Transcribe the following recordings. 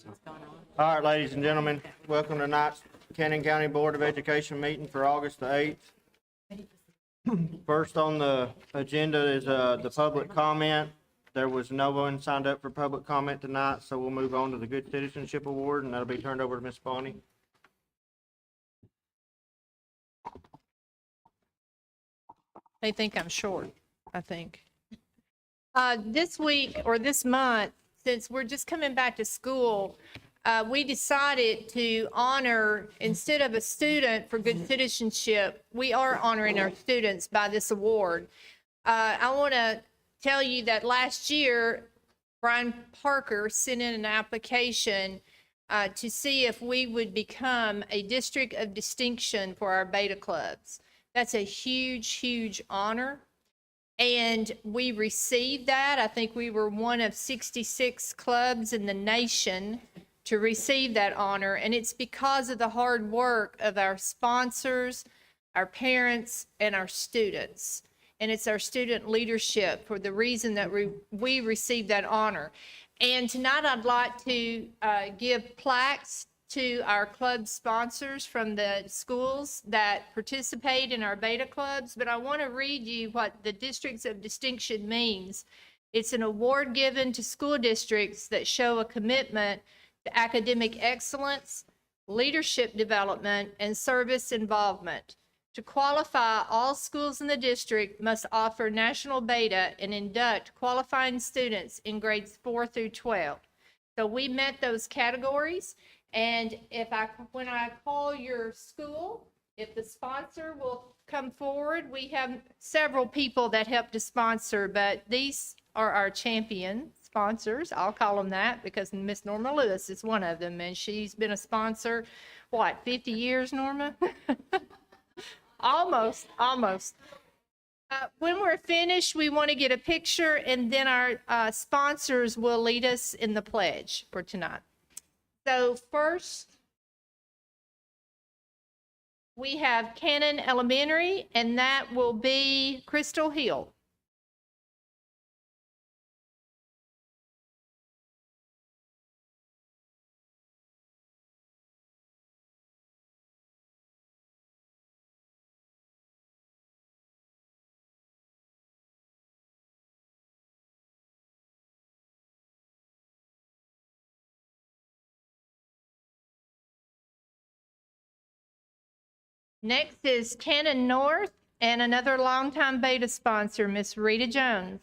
All right, ladies and gentlemen, welcome to tonight's Cannon County Board of Education meeting for August the 8th. First on the agenda is the public comment. There was no one signed up for public comment tonight, so we'll move on to the Good Citizenship Award, and that'll be turned over to Ms. Bonnie. They think I'm short, I think. This week or this month, since we're just coming back to school, we decided to honor, instead of a student for good citizenship, we are honoring our students by this award. I want to tell you that last year, Brian Parker sent in an application to see if we would become a district of distinction for our beta clubs. That's a huge, huge honor. And we received that. I think we were one of 66 clubs in the nation to receive that honor. And it's because of the hard work of our sponsors, our parents, and our students. And it's our student leadership for the reason that we received that honor. And tonight I'd like to give plaques to our club sponsors from the schools that participate in our beta clubs, but I want to read you what the Districts of Distinction means. It's an award given to school districts that show a commitment to academic excellence, leadership development, and service involvement. To qualify, all schools in the district must offer national beta and induct qualifying students in grades 4 through 12. So we met those categories. And when I call your school, if the sponsor will come forward, we have several people that help to sponsor, but these are our champion sponsors. I'll call them that because Miss Norma Lewis is one of them, and she's been a sponsor, 50 years, Norma? Almost. When we're finished, we want to get a picture, and then our sponsors will lead us in the pledge for tonight. So first, we have Cannon Elementary, and that will be Crystal Hill. Next is Cannon North, and another longtime beta sponsor, Miss Rita Jones.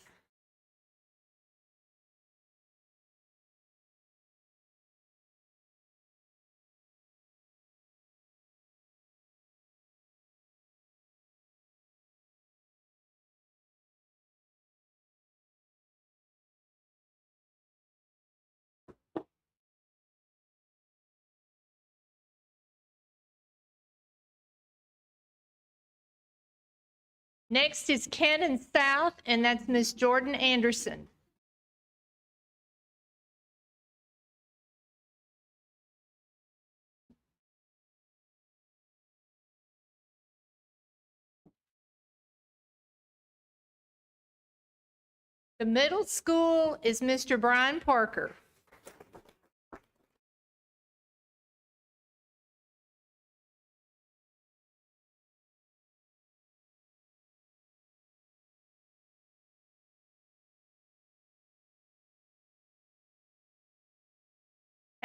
Next is Cannon South, and that's Miss Jordan Anderson. The middle school is Mr. Brian Parker.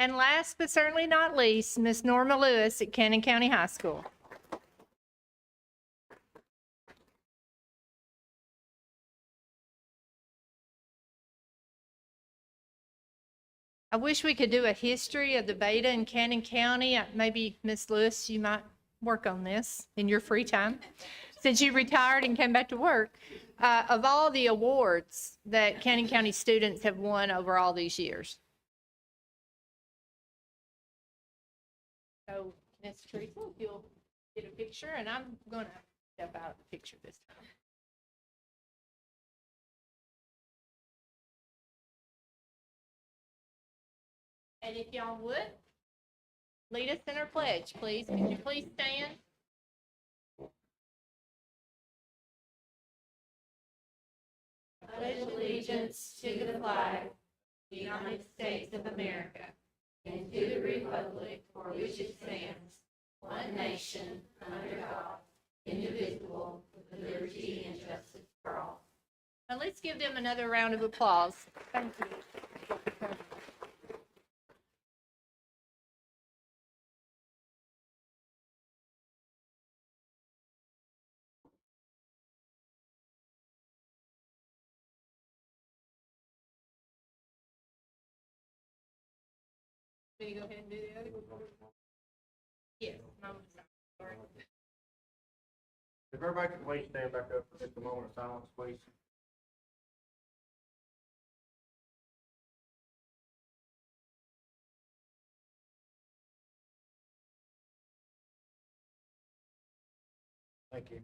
And last but certainly not least, Miss Norma Lewis at Cannon County High School. I wish we could do a history of the beta in Cannon County. Maybe Miss Lewis, you might work on this in your free time, since you retired and came back to work, of all the awards that Cannon County students have won over all these years. So, Ms. Teresa, if you'll get a picture, and I'm going to step out of the picture this time. And if y'all would, lead us in our pledge, please. Could you please stand? I pledge allegiance to the flag of the United States of America Now let's give them another round of applause. Thank you. Can you go ahead and do the other? Yes. Sorry. If everybody could please stand back up for just a moment of silence, please. Thank you.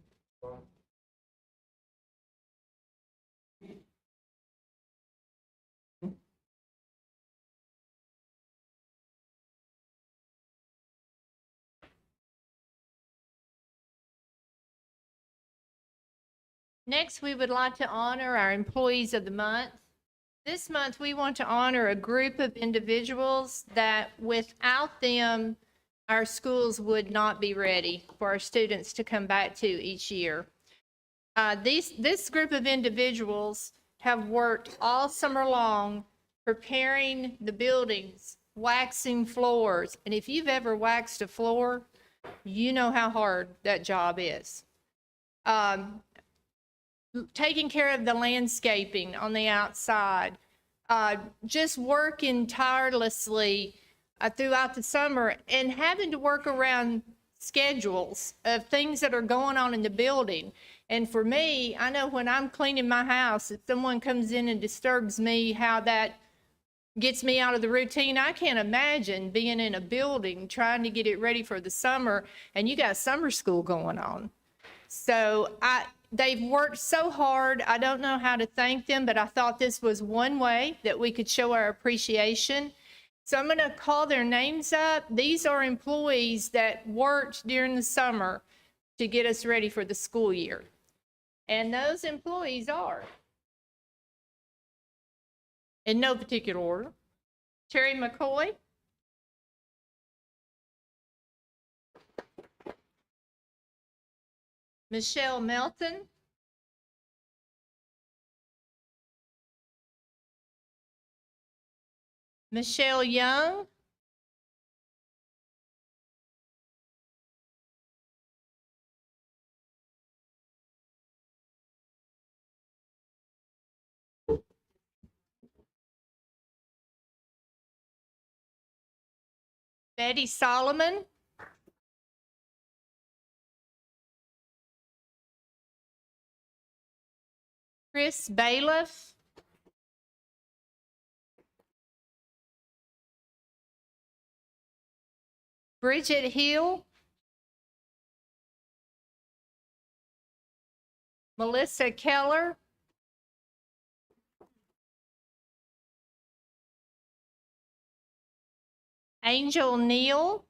Next, we would like to honor our employees of the month. This month, we want to honor a group of individuals that without them, our schools would not be ready for our students to come back to each year. This group of individuals have worked all summer long preparing the buildings, waxing floors. And if you've ever waxed a floor, you know how hard that job is. Taking care of the landscaping on the outside, just working tirelessly throughout the summer and having to work around schedules of things that are going on in the building. And for me, I know when I'm cleaning my house, if someone comes in and disturbs me, how that gets me out of the routine. I can't imagine being in a building trying to get it ready for the summer, and you got summer school going on. So they've worked so hard. I don't know how to thank them, but I thought this was one way that we could show our appreciation. So I'm going to call their names up. These are employees that worked during the summer to get us ready for the school year. And those employees are, in no particular order, Terry McCoy, Michelle Melton, Michelle Young, Betty Solomon, Chris Bailiff, Bridget Hill, Melissa Keller, Angel Neal,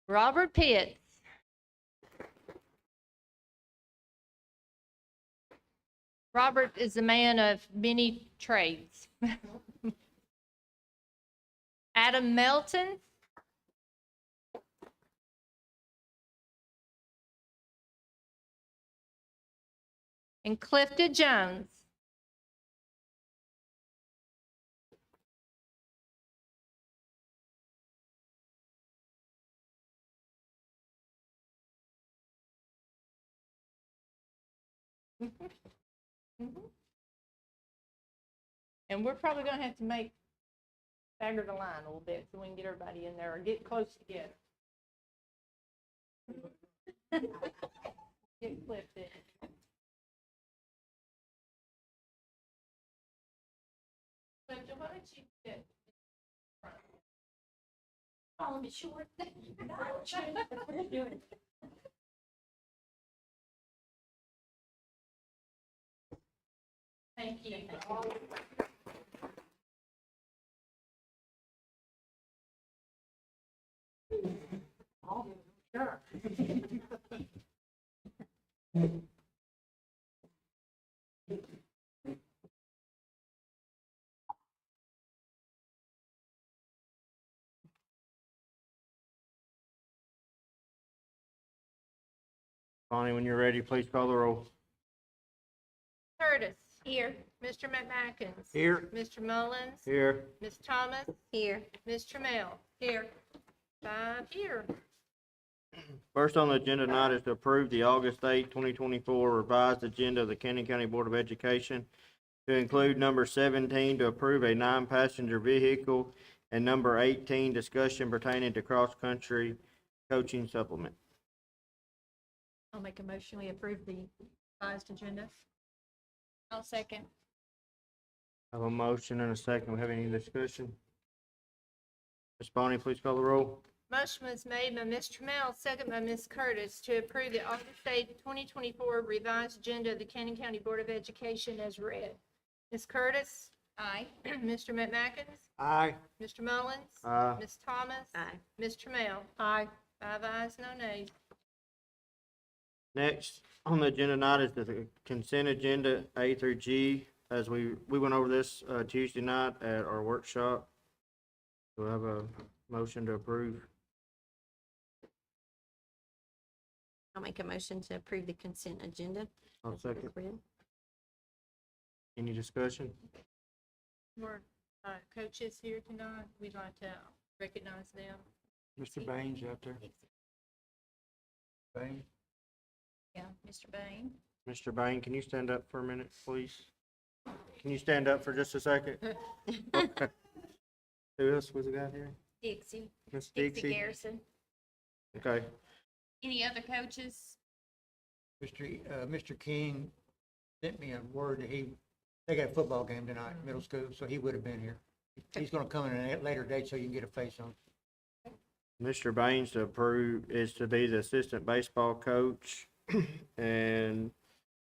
Robert Pitts, Robert is a man of many trades. Adam Melton, and Clifton Jones. And we're probably going to have to stagger the line a little bit so we can get everybody in there or get close together. Get Clifton. Clifton, why don't you get Oh, I'm short. Thank you. Bonnie, when you're ready, please call the roll. Curtis. Here. Mr. McMackins. Here. Mr. Mullins. Here. Ms. Thomas. Here. Ms. Trammell. Here. 5 here. First on the agenda tonight is to approve the August 8, 2024 revised agenda of the Canyon County Board of Education to include number 17, to approve a 9-passenger vehicle, and number 18, discussion pertaining to cross-country coaching supplement. I'll make a motion, we approve the revised agenda. I'll second. I have a motion and a second. We have any discussion? Ms. Bonnie, please call the roll. Motion was made by Ms. Trammell, second by Ms. Curtis, to approve the August 8, 2024 revised agenda of the Canyon County Board of Education as read. Ms. Curtis? Aye. Mr. McMackins? Aye. Mr. Mullins? Aye. Ms. Thomas? Aye. Ms. Trammell? Aye. 5 ayes, no nays. Next on the agenda tonight is the consent agenda A through G. As we went over this Tuesday night at our workshop. Do I have a motion to approve? I'll make a motion to approve the consent agenda. I'll as it second. was read. Any discussion? More coaches here tonight. We'd like to recognize them. Mr. Baines out there. Bain? Yeah, Mr. Bain. Mr. Bain, can you stand up for a minute, please? Can you stand up for just a second? Okay. Who else was the guy here? Dixie. Miss Dixie Dixie? Garrison. Okay. Any other coaches? Mr. King sent me a word that they got a football game tonight, middle school, so he would have been here. He's gonna come in a later date so you can get a face on. Mr. Baines to approve is to be the assistant baseball coach, and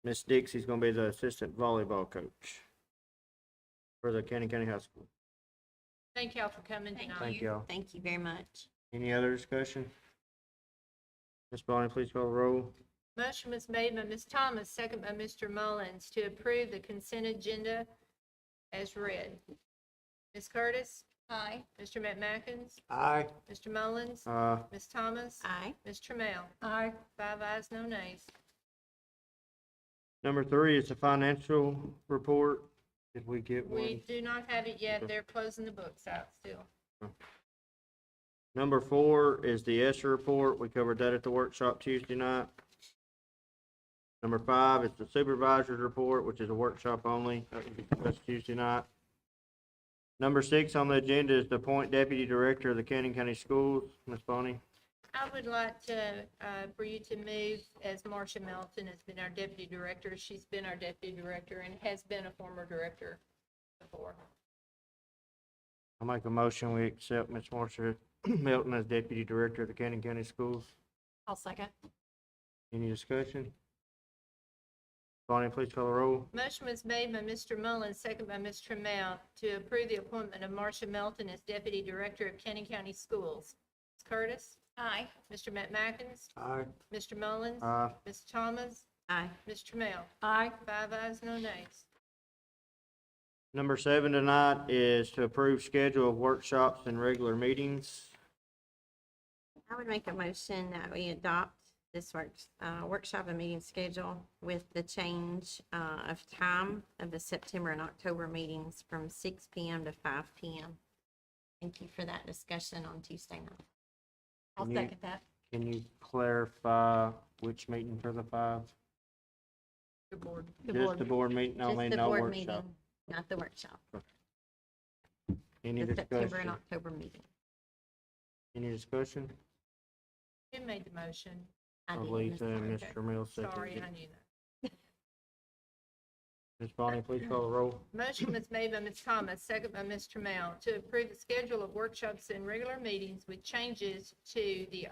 Miss Dixie's gonna be the assistant volleyball coach for the Canyon County High School. Thank y'all for coming tonight. Thank y'all. Thank you very much. Any other discussion? Ms. Bonnie, please call the roll. Motion was made by Ms. Thomas, second by Mr. Mullins, to approve the consent agenda as read. Ms. Curtis? Aye. Mr. McMackins? Aye. Mr. Mullins? Ms. Thomas? Aye. Ms. Trammell? Aye. 5 ayes, no nays. Number 3 is the financial report. Did we get one? We do not have it yet. They're closing the books out still. Number 4 is the ESSER report. We covered that at the workshop Tuesday night. Number 5 is the supervisor's report, which is a workshop only. That was discussed Tuesday night. Number 6 on the agenda is the appoint deputy director of the Canyon County Schools. Ms. Bonnie? I would like to, for you to move as Marcia Melton has been our deputy director. She's been our deputy director and has been a former director before. I'll make a motion, we accept Ms. Marcia Melton as deputy director of the Canyon County Schools. I'll second. Any discussion? Bonnie, please call the roll. Motion was made by Mr. Mullins, second by Ms. Trammell, to approve the appointment of Marcia Melton as deputy director of Canyon County Schools. Ms. Curtis? Aye. Mr. McMackins? Aye. Mr. Mullins? Aye. Ms. Thomas? Aye. Ms. Trammell? Aye. 5 ayes, no nays. Number 7 tonight is to approve schedule of workshops and regular meetings. I would make a motion that we adopt this workshop and meeting schedule with the change of time of the September and October meetings from 6 p.m. to 5 p.m. Thank you for that discussion on Tuesday night. I'll Can you- second that. Can you clarify which meeting for the 5? The board. Just the board meeting, Just only the no board workshop. meeting, not the workshop. Any The September and discussion? October meeting. Any discussion? Who made the motion? I I did, believe Ms. so, Carter. Mr. Mills Sorry, seconded. I knew that. Ms. Bonnie, please call the roll. Motion was made by Ms. Thomas, second by Ms. Trammell, to approve the schedule of workshops and regular meetings with changes to the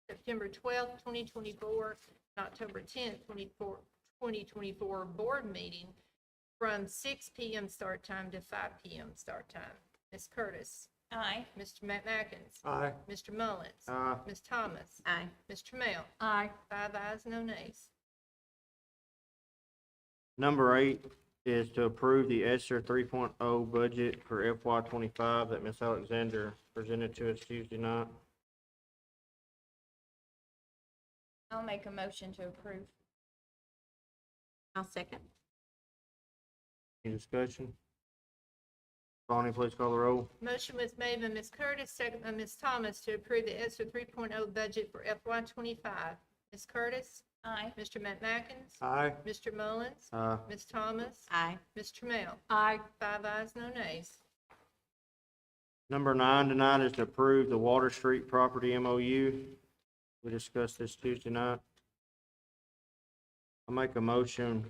September 12th, 2024, and October 10th, 2024 board meeting from 6 p.m. start time to 5 p.m. start time. Ms. Curtis? Aye. Mr. McMackins? Aye. Mr. Mullins? Aye. Ms. Thomas? Aye. Ms. Trammell? Aye. 5 ayes, no nays. Number 8 is to approve the ESSER 3.0 budget for FY '25 that Ms. Alexander presented to us Tuesday night. I'll make a motion to approve. I'll second. Any discussion? Bonnie, please call the roll. Motion was made by Ms. Curtis, second by Ms. Thomas, to approve the ESSER 3.0 budget for FY '25. Ms. Curtis? Aye. Mr. McMackins? Aye. Mr. Mullins? Aye. Ms. Thomas? Aye. Ms. Trammell? Aye. 5 ayes, no nays. Number 9 tonight is to approve the Water Street property MOU. We discussed this Tuesday night. I make a motion,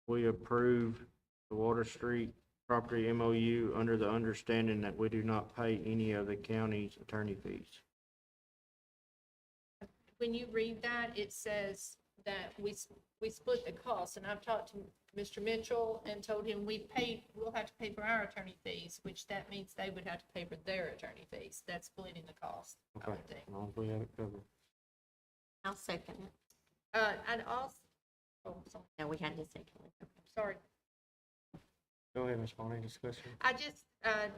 we approve the Water Street property MOU under the understanding that we do not pay any of the county's attorney fees. When you read that, it says that we split the cost, and I've talked to Mr. Mitchell and told him we'll have to pay for our attorney fees, which that means they would have to pay for their attorney fees. That's splitting the cost, I Okay, would think. as long as we have it covered. I'll second it. I'd also, oh, sorry, No, we had to second it. sorry. Go ahead, Ms. Bonnie, discussion. I just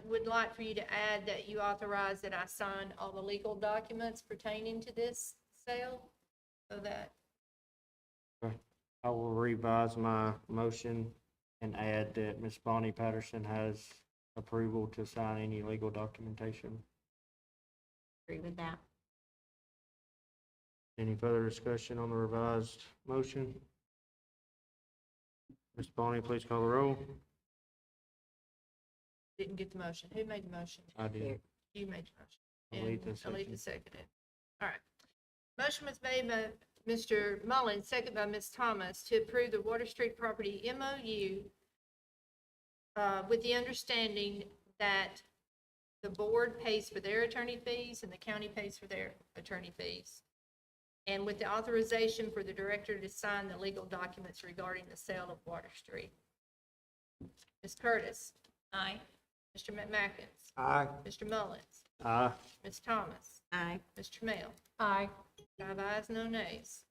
would like for you to add that you authorize that I sign all the legal documents pertaining to this sale, so that, I will revise my motion and add that Ms. Bonnie Patterson has approval to sign any legal documentation. Agree with that. Any further discussion on the revised motion? Ms. Bonnie, please call the roll. didn't get the motion. Who made the motion? I did. You made the motion. Alita And seconded. Alita seconded. All right. Motion was made by Mr. Mullins, second by Ms. Thomas, to approve the Water Street property MOU with the understanding that the board pays for their attorney fees and the county pays for their attorney fees. And with the authorization for the director to sign the legal documents regarding the sale of Water Street. Ms. Curtis? Aye. Mr. McMackins? Aye. Mr. Mullins? Aye. Ms. Thomas? Aye. Ms. Trammell? Aye. 5 ayes, no nays.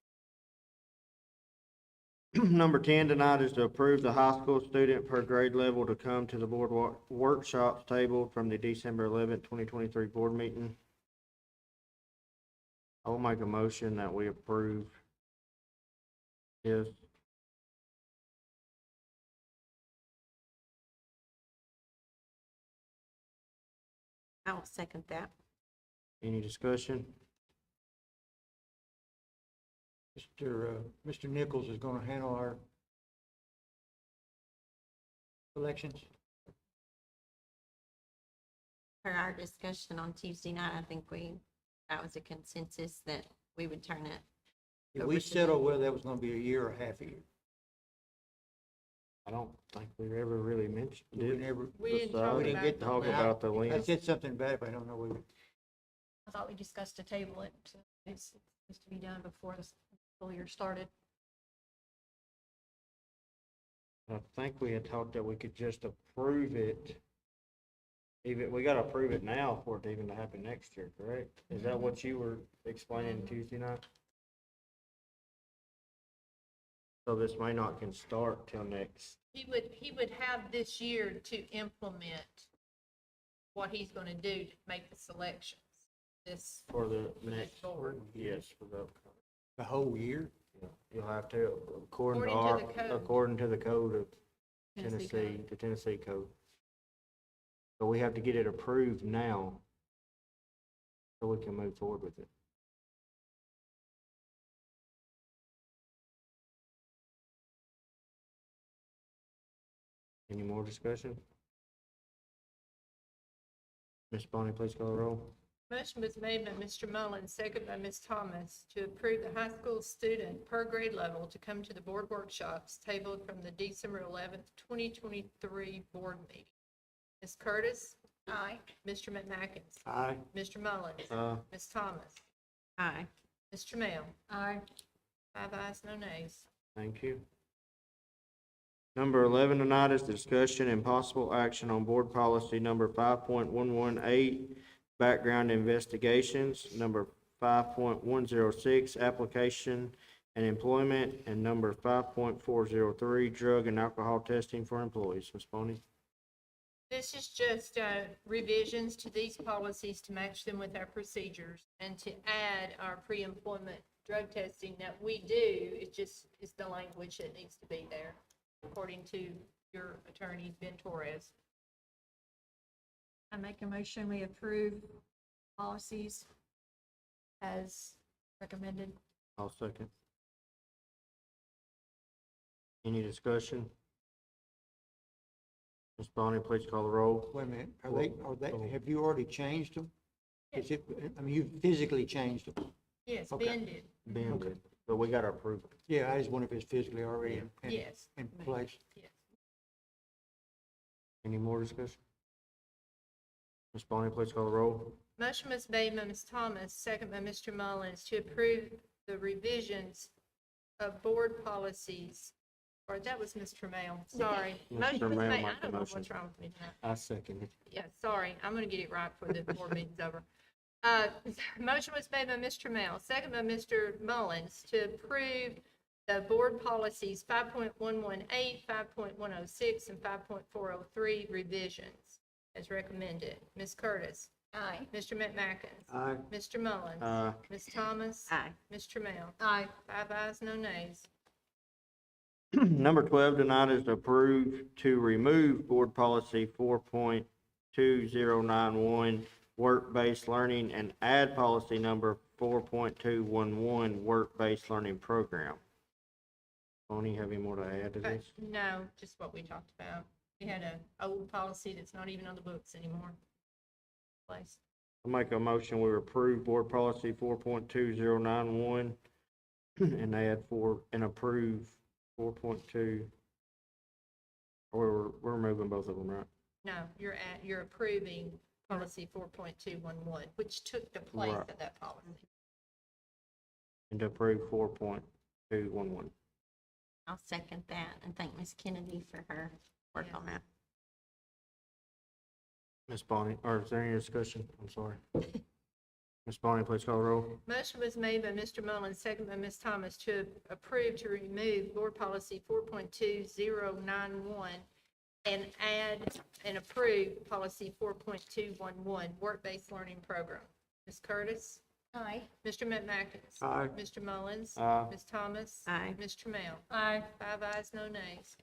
Number 10 tonight is to approve the high school student per grade level to come to the board workshops tabled from the December 11th, 2023 board meeting. I will make a motion that we approve this. I'll second that. Any discussion? Mr. Nichols is gonna handle our elections. For our discussion on Tuesday night, I think that was a consensus that we would turn it. Did we settle whether that was gonna be a year or half a year? I don't think we ever really mentioned We it. never, We didn't Decide. talk we didn't about get it. Talk I mean, about the I length. said something about it, but I don't know whether. I thought we discussed to table it, so it's to be done before the school year started. I think we had talked that we could just approve it. Even, we gotta approve it now for it to even to happen next year, correct? Is that what you were explaining Tuesday night? So this may not can start till next. He would have this year to implement what he's going to do to make the selections. This, For the next, board. yes, for The whole year? you'll have to, according to According our, to the code. according to the code of Tennessee Tennessee, code. the Tennessee code. So we have to get it approved now so we can move forward with it. Any more discussion? Ms. Bonnie, please call the roll. motion was made by Mr. Mullins, second by Ms. Thomas, to approve the high school student per grade level to come to the board workshops tabled from the December 11th, 2023 board meeting. Ms. Curtis? Aye. Mr. McMackins? Aye. Mr. Mullins? Ms. Thomas? Aye. Ms. Trammell? Aye. 5 ayes, no nays. Thank you. Number 11 tonight is discussion and possible action on board policy number 5.118, background investigations, number 5.106, application and employment, and number 5.403, drug and alcohol testing for employees. Ms. Boney? This is just revisions to these policies to match them with our procedures and to add our pre-employment drug testing that we do. It just is the language that needs to be there, according to your attorney, Ben Torres. I make a motion, we approve policies as recommended. I'll second. Any discussion? Ms. Bonny, please call the roll. Wait a minute, have you already changed them? Is it, I mean, you physically changed them? Yes, Okay. Ben did. Ben, Okay. but we got to approve it. Yeah, I just wonder if it's physically already Yes. in place. Yes. Any more discussion? Ms. Bonny, please call the roll. Motion was made by Ms. Thomas, second by Mr. Mullins, to approve the revisions of board policies. Or that was Ms. Trammell, sorry. Mr. Motion was Trammell made. made I the don't know motion. what's wrong with me tonight. I second it. Yeah, sorry, I'm gonna get it right before the board meeting's over. Motion was made by Ms. Trammell, second by Mr. Mullins, to approve the board policies 5.118, 5.106, and 5.403 revisions as recommended. Ms. Curtis? Aye. Mr. McMackins? Aye. Mr. Mullins? Aye. Ms. Thomas? Aye. Ms. Trammell? Aye. 5 ayes, no nays. Number 12 tonight is to approve to remove board policy 4.2091, work-based learning, and add policy number 4.211, work-based learning program. Bonnie, have any more to add to this? No, just what we talked about. We had an old policy that's not even on the books anymore. Place. I'll make a motion, we approve board policy 4.2091 and add and approve 4.2. Or we're removing both of them, right? No, you're approving policy 4.211, which took the place Right. of that policy. And to approve 4.211. I'll second that and thank Ms. Kennedy for her work on that. Ms. Bonnie, or is there any discussion? I'm sorry. Ms. Bonnie, please call the roll. Motion was made by Mr. Mullins, second by Ms. Thomas, to approve to remove board policy 4.2091 and add and approve policy 4.211, work-based learning program. Ms. Curtis? Aye. Mr. McMackins? Aye. Mr. Mullins? Aye. Ms. Thomas? Aye. Ms. Trammell? Aye. 5 ayes, no nays.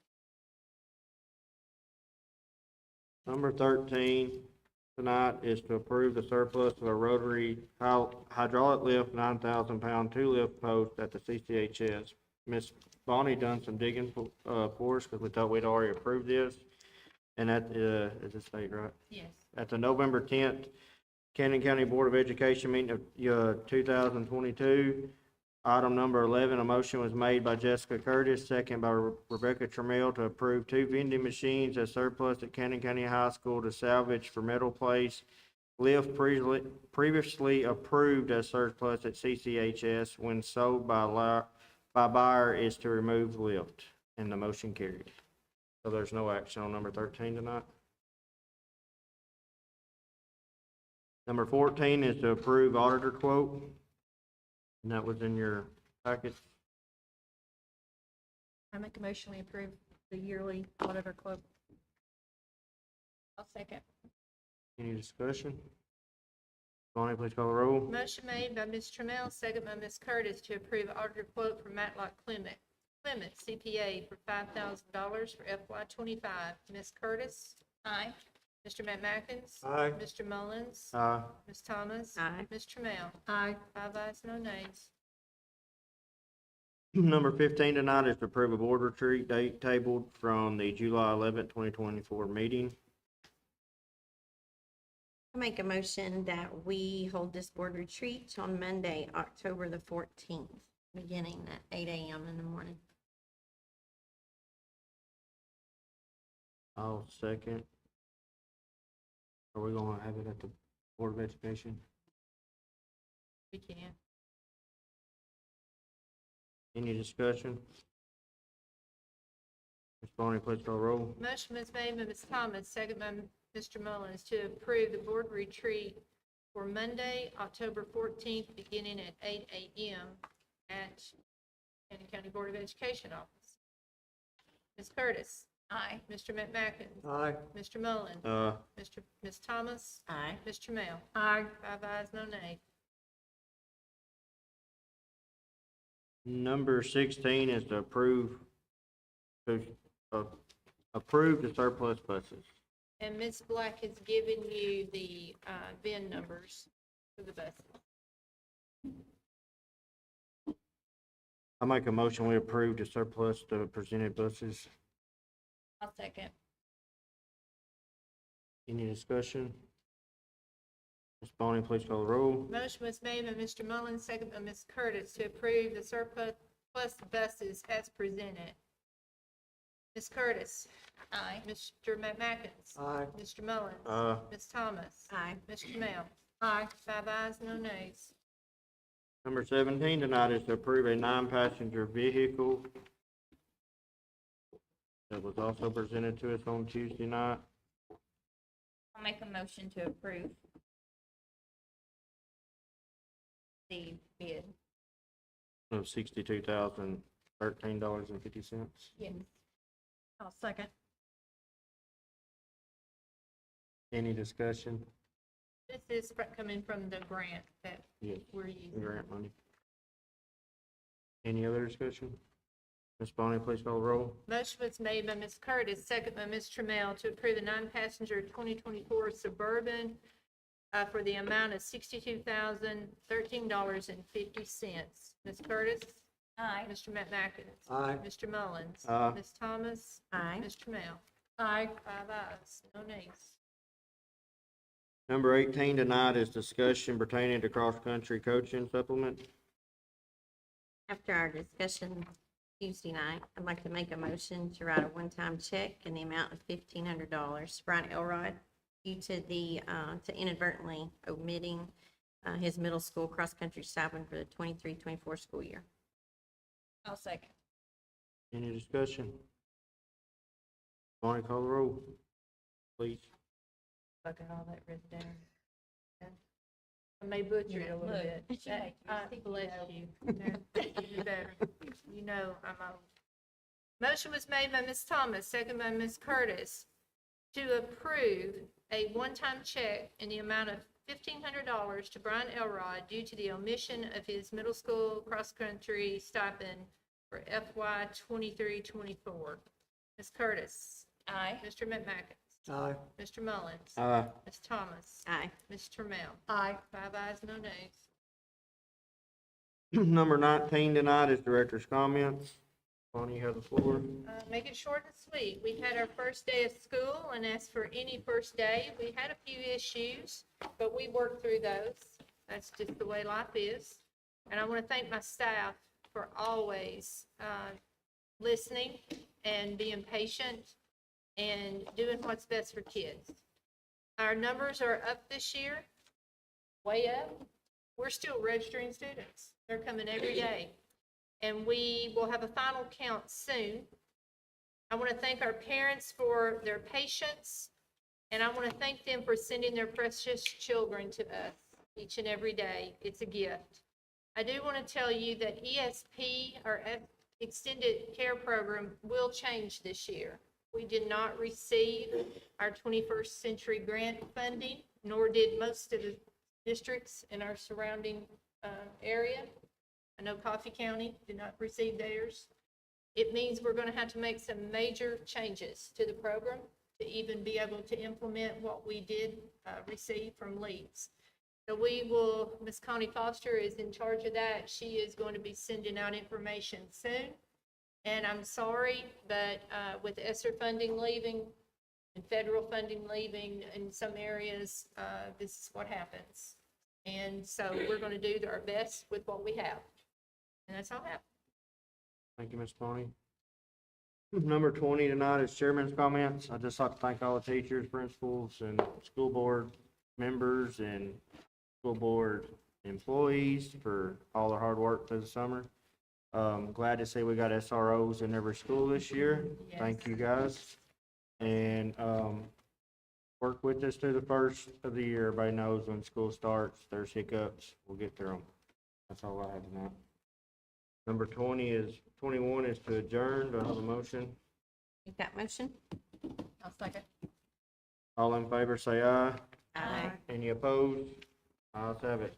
Number 13 tonight is to approve the surplus of a rotary hydraulic lift 9,000-pound two-lift post at the CCHS. Ms. Bonnie done some digging for us because we thought we'd already approved this. And that is the state, right? Yes. At the November 10th Cannon County Board of Education meeting of 2022, item number 11, a motion was made by Jessica Curtis, second by Rebecca Trammell, to approve 2 vending machines as surplus at Cannon County High School to salvage for metal place. Lift previously approved as surplus at CCHS when sold by buyer is to remove lift, and the motion carried. So there's no action on number 13 tonight. Number 14 is to approve auditor quote, and that was in your packet. I make a motion, we approve the yearly whatever quote. I'll second. Any discussion? Bonnie, please call the roll. Motion made by Ms. Trammell, second by Ms. Curtis, to approve auditor quote for Matlock Clement CPA for $5,000 for FY25. Ms. Curtis? Aye. Mr. McMackins? Aye. Mr. Mullins? Aye. Ms. Thomas? Aye. Ms. Trammell? Aye. 5 ayes, no nays. Number 15 tonight is to approve a board retreat date tabled from the July 11th, 2024 meeting. I make a motion that we hold this board retreat on Monday, October the 14th, beginning at 8 a.m. in the morning. I'll second. Are we gonna have it at the Board of Education? We can. Any discussion? Ms. Boney, please call the roll. Motion was made by Ms. Thomas, second by Mr. Mullins, to approve the board retreat for Monday, October 14th, beginning at 8 a.m. at Cannon County Board of Education office. Ms. Curtis. Aye. Mr. McMackins. Aye. Mr. Mullins. Ms. Thomas. Aye. Ms. Trammell. Aye. 5 ayes, no nays. Number 16 is to approve the surplus buses. And Ms. Black has given you the VIN numbers for the buses. I make a motion, we approve the surplus, the presented buses. I'll second. Any discussion? Ms. Boney, please call the roll. Motion was made by Mr. Mullins, second by Ms. Curtis, to approve the surplus buses as presented. Ms. Curtis. Aye. Mr. McMackins. Aye. Mr. Mullins. Ms. Thomas. Aye. Ms. Trammell. Aye. 5 ayes, no nays. Number 17 tonight is to approve a 9-passenger vehicle that was also presented to us on Tuesday night. I'll make a motion to approve the bid. Of $62,013.50. Yes. I'll second. Any discussion? This is coming from the grant that Yes. we're using. Grant money. Any other discussion? Ms. Boney, please call the roll. Motion was made by Ms. Curtis, second by Ms. Trammell, to approve the 9-passenger 2024 Suburban for the amount of $62,013.50. Ms. Curtis? Aye. Mr. McMackins? Aye. Mr. Mullins? Aye. Ms. Thomas? Aye. Ms. Trammell? Aye. 5 ayes, no nays. Number 18 tonight is discussion pertaining to cross-country coaching supplement. After our discussion Tuesday night, I'd like to make a motion to write a one-time check in the amount of $1,500 to Brian Elrod due to to inadvertently omitting his middle school cross-country stipend for the 23-24 school year. I'll second. Any discussion? Bonnie, call the roll, please. I got all that written down. I may butcher it a little bit. Bless you. You're better. You know I'm old. Motion was made by Ms. Thomas, second by Ms. Curtis, to approve a one-time check in the amount of $1,500 to Brian Elrod due to the omission of his middle school cross-country stipend for FY 23-24. Ms. Curtis. Aye. Mr. McMackins. Aye. Mr. Mullins. Aye. Ms. Thomas. Aye. Ms. Trammell. Aye. 5 ayes, no nays. Number 19 tonight is director's comments. Bonnie, you have the floor. Make it short and sweet. We had our first day of school, and as for any first day, we had a few issues, but we worked through those. That's just the way life is. And I want to thank my staff for always listening and being patient and doing what's best for kids. Our numbers are up this year, way up. We're still registering students. They're coming every day. And we will have a final count soon. I want to thank our parents for their patience, and I want to thank them for sending their precious children to us each and every day. It's a gift. I do want to tell you that ESP, our Extended Care Program, will change this year. We did not receive our 21st Century Grant funding, nor did most of the districts in our surrounding area. I know Coffee County did not receive theirs. It means we're going to have to make some major changes to the program to even be able to implement what we did receive from LEADS. So we will, Ms. Connie Foster is in charge of that. She is going to be sending out information soon. And I'm sorry, but with ESSER funding leaving and federal funding leaving in some areas, this is what happens. And so we're going to do our best with what we have. And that's all I have. Thank you, Ms. Bonnie. Number 20 tonight is chairman's comments. I'd just like to thank all the teachers, principals, and school board members and school board employees for all their hard work through the summer. Glad to see we got SROs in every school this year. Thank you, guys. And, work with us through the first of the year. Everybody knows when school starts, there's hiccups. We'll get through them. That's all I have tonight. Number 21 is to adjourn. Do I have a motion? Make that motion? I'll second. All in favor, say aye. Aye. Any opposed? Ayes have it.